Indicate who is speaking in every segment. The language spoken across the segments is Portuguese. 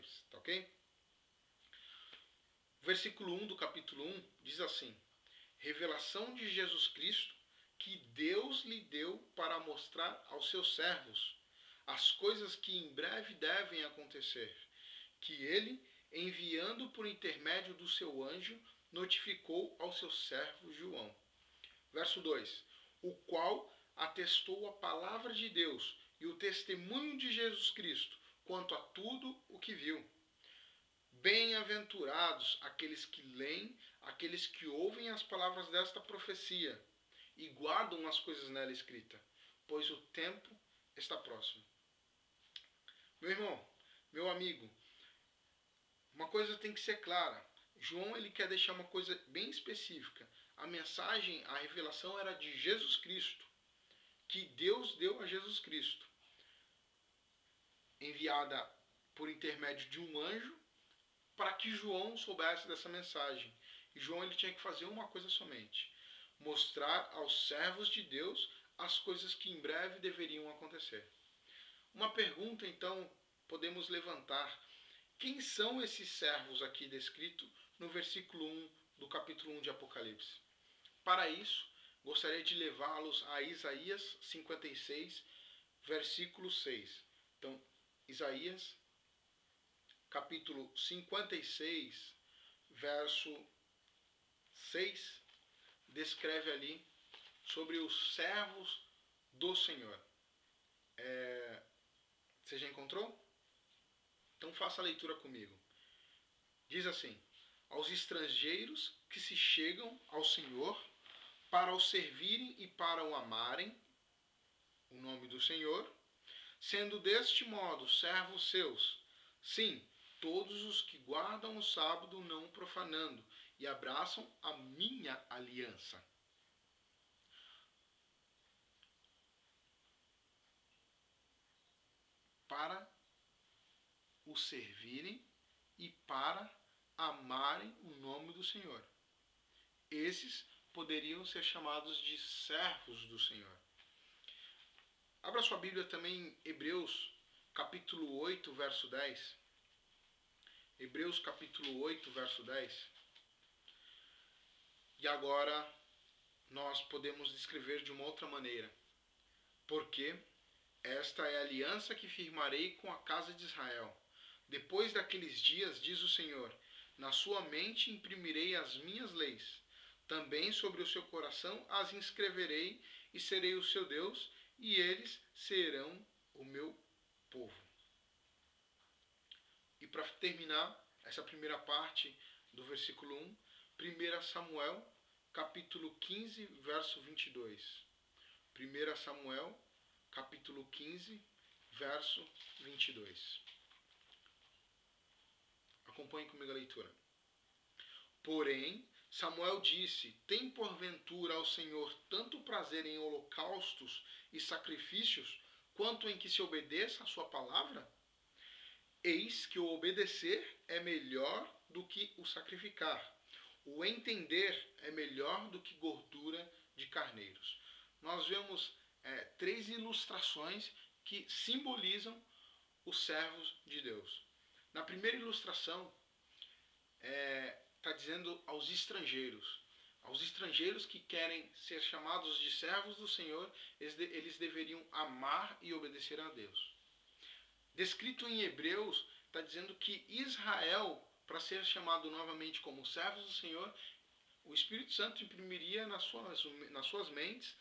Speaker 1: Apocalipse, tá ok? Versículo 1 do capítulo 1 diz assim: revelação de Jesus Cristo que Deus lhe deu para mostrar aos seus servos as coisas que em breve devem acontecer, que ele, enviando por intermédio do seu anjo, notificou ao seu servo João. Verso 2: o qual atestou a palavra de Deus e o testemunho de Jesus Cristo quanto a tudo o que viu. Bem-aventurados aqueles que leem, aqueles que ouvem as palavras desta profecia e guardam as coisas nela escritas, pois o tempo está próximo. Meu irmão, meu amigo, uma coisa tem que ser clara. João ele quer deixar uma coisa bem específica. A mensagem, a revelação era de Jesus Cristo, que Deus deu a Jesus Cristo, enviada por intermédio de um anjo, para que João soubesse dessa mensagem. E João ele tinha que fazer uma coisa somente: mostrar aos servos de Deus as coisas que em breve deveriam acontecer. Uma pergunta, então, podemos levantar: quem são esses servos aqui descritos no versículo 1 do capítulo 1 de Apocalipse? Para isso, gostaria de levá-los a Isaías 56, versículo 6. Então, Isaías capítulo 56, verso 6, descreve ali sobre os servos do Senhor. Você já encontrou? Então faça a leitura comigo. Diz assim: aos estrangeiros que se chegam ao Senhor para o servirem e para o amarem, o nome do Senhor, sendo deste modo servos seus, sim, todos os que guardam o sábado não profanando e abraçam a minha aliança. Para o servirem e para amarem o nome do Senhor. Esses poderiam ser chamados de servos do Senhor. Abra sua Bíblia também em Hebreus, capítulo 8, verso 10. Hebreus, capítulo 8, verso 10. E agora nós podemos descrever de uma outra maneira. Porque esta é a aliança que firmarei com a casa de Israel. Depois daqueles dias, diz o Senhor, na sua mente imprimirei as minhas leis. Também sobre o seu coração as inscreverei e serei o seu Deus, e eles serão o meu povo. E para terminar essa primeira parte do versículo 1, 1 Samuel, capítulo 15, verso 22. 1 Samuel, capítulo 15, verso 22. Acompanhe comigo a leitura. Porém, Samuel disse: tem porventura ao Senhor tanto prazer em holocaustos e sacrifícios, quanto em que se obedeça a sua palavra? Eis que o obedecer é melhor do que o sacrificar. O entender é melhor do que gordura de carneiros. Nós vemos três ilustrações que simbolizam os servos de Deus. Na primeira ilustração, está dizendo aos estrangeiros que querem ser chamados de servos do Senhor, eles deveriam amar e obedecer a Deus. Descrito em Hebreus, está dizendo que Israel, para ser chamado novamente como servos do Senhor, o Espírito Santo imprimiria nas suas mentes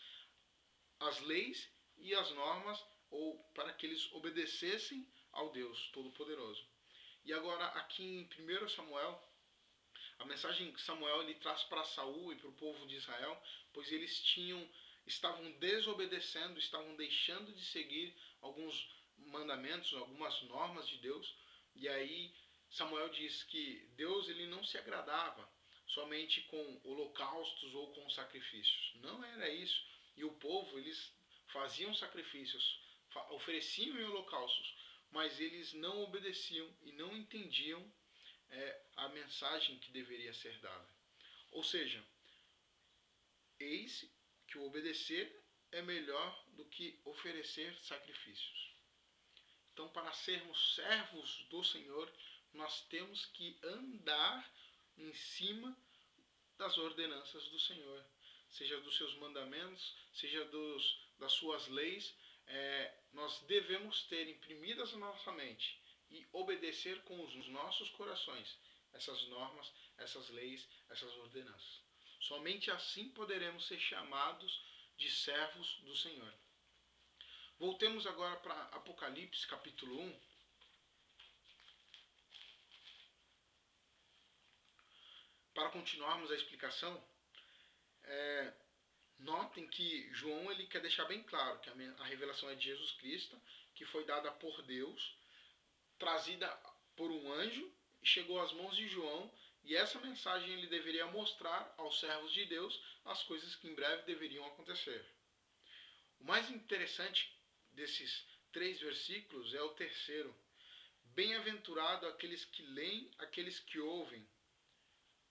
Speaker 1: as leis e as normas, ou para que eles obedecessem ao Deus Todo-Poderoso. E agora, aqui em 1 Samuel, a mensagem que Samuel ele traz para Saul e para o povo de Israel, pois eles estavam desobedecendo, estavam deixando de seguir alguns mandamentos, algumas normas de Deus. E aí Samuel diz que Deus ele não se agradava somente com holocaustos ou com sacrifícios. Não era isso. E o povo, eles faziam sacrifícios, ofereciam holocaustos, mas eles não obedeciam e não entendiam a mensagem que deveria ser dada. Ou seja, eis que o obedecer é melhor do que oferecer sacrifícios. Então, para sermos servos do Senhor, nós temos que andar em cima das ordenanças do Senhor, seja dos seus mandamentos, seja das suas leis. Nós devemos ter imprimidas na nossa mente e obedecer com os nossos corações essas normas, essas leis, essas ordenanças. Somente assim poderemos ser chamados de servos do Senhor. Voltemos agora para Apocalipse capítulo 1. Para continuarmos a explicação, notem que João ele quer deixar bem claro que a revelação é de Jesus Cristo, que foi dada por Deus, trazida por um anjo, e chegou às mãos de João, e essa mensagem ele deveria mostrar aos servos de Deus as coisas que em breve deveriam acontecer. O mais interessante desses 3 versículos é o terceiro. Bem-aventurado aqueles que leem, aqueles que ouvem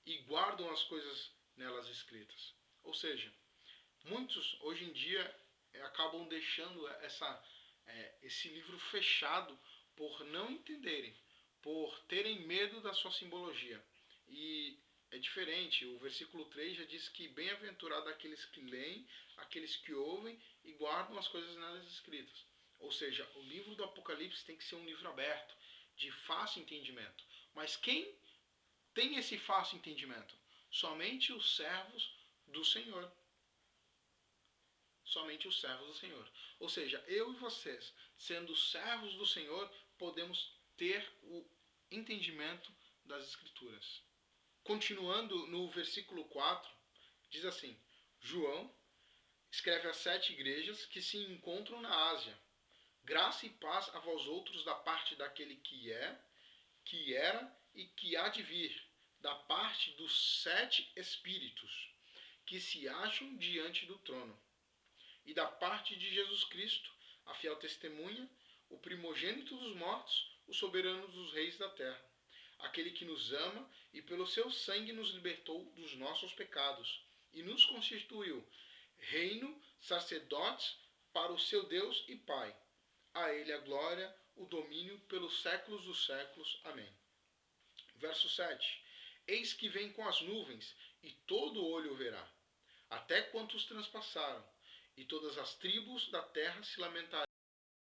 Speaker 1: e guardam as coisas nelas escritas. Ou seja, muitos hoje em dia acabam deixando esse livro fechado por não entenderem, por terem medo da sua simbologia. E é diferente, o versículo 3 já diz que bem-aventurado aqueles que leem, aqueles que ouvem e guardam as coisas nelas escritas. Ou seja, o livro do Apocalipse tem que ser um livro aberto, de fácil entendimento. Mas quem tem esse fácil entendimento? Somente os servos do Senhor. Somente os servos do Senhor. Ou seja, eu e vocês, sendo servos do Senhor, podemos ter o entendimento das Escrituras. Continuando no versículo 4, diz assim: João escreve às 7 igrejas que se encontram na Ásia. Graça e paz a vós outros da parte daquele que é, que era e que há de vir, da parte dos 7 Espíritos que se acham diante do trono, e da parte de Jesus Cristo, a fiel testemunha, o primogênito dos mortos, o soberano dos reis da terra, aquele que nos ama e pelo seu sangue nos libertou dos nossos pecados e nos constituiu reino, sacerdotes para o seu Deus e Pai. A ele a glória, o domínio pelos séculos dos séculos. Amém. Verso 7. Eis que vem com as nuvens, e todo olho o verá, até quantos transpassaram, e todas as tribos da terra se lamentarão